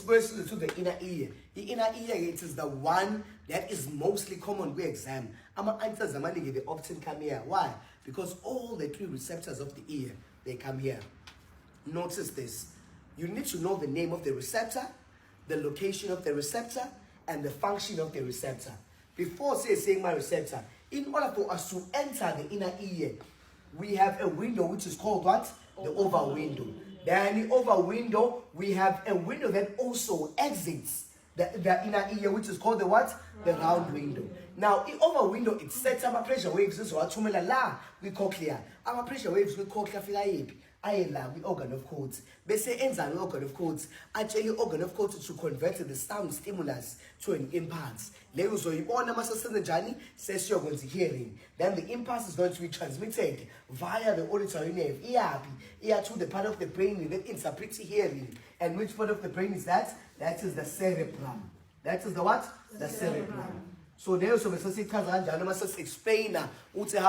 Versus to the inner ear. The inner ear, it is the one that is mostly common with exam. Answers they often come here. Why? Because all the three receptors of the ear, they come here. Notice this. You need to know the name of the receptor, the location of the receptor, and the function of the receptor. Before saying my receptor, in order for us to enter the inner ear, we have a window which is called what? The oval window. Then the oval window, we have a window that also exits the inner ear, which is called the what? The round window. Now, the oval window, it sets up pressure waves. So, we cochlea. Our pressure waves, we cochlea. We organ of codes. They say enzyme organ of codes. Actually, organ of codes to convert the sound stimulus to an impulse. So you want to journey, says you're going to hearing. Then the impulse is going to be transmitted via the auditory nerve, ear to the part of the brain that interprets hearing. And which part of the brain is that? That is the cerebrum. That is the what? The cerebrum. So there is a explain how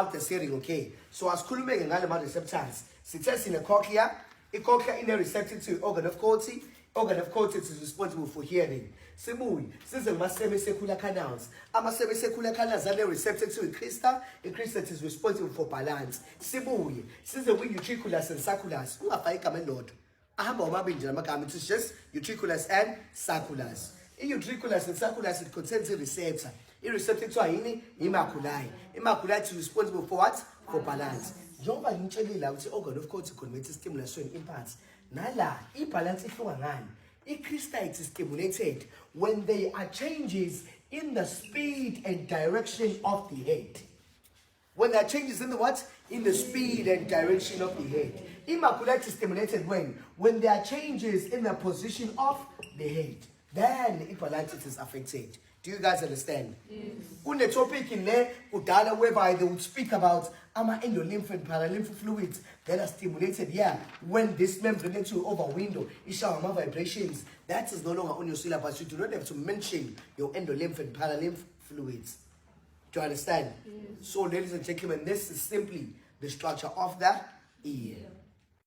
the hearing, okay? So as Kulumeg and receptors. Success in the cochlea in the receptive to organ of corti. Organ of cortex is responsible for hearing. Simui, since the semicircular canals. Semicircular canals are receptive to a crystal is responsible for balance. Simui, since the utriculus and circulus, who are five Lord. It is just utriculus and circulus. In utriculus and circulus, it contains a receptor. Irreceptive to immaculi. Immaculi is responsible for what? For balance. Njengoba ngitshelile ukuthi organ of course converts stimulus to an impulse. Nala ibalance ihluka ngani? I-crystal is stimulated when there are changes in the speed and direction of the head. When there are changes in the what? In the speed and direction of the head. Immaculate is stimulated when there are changes in the position of the head. Then the immaculate is affected. Do you guys understand? Yes. On the topic in there, Udala, whereby they would speak about endolymph and paralymph fluids that are stimulated here when this membrane to over window is showing vibrations. That is no longer on your syllabus. You do not have to mention your endolymph and paralymph fluids. Do you understand? Yes. So, ladies and gentlemen, this is simply the structure of the ear.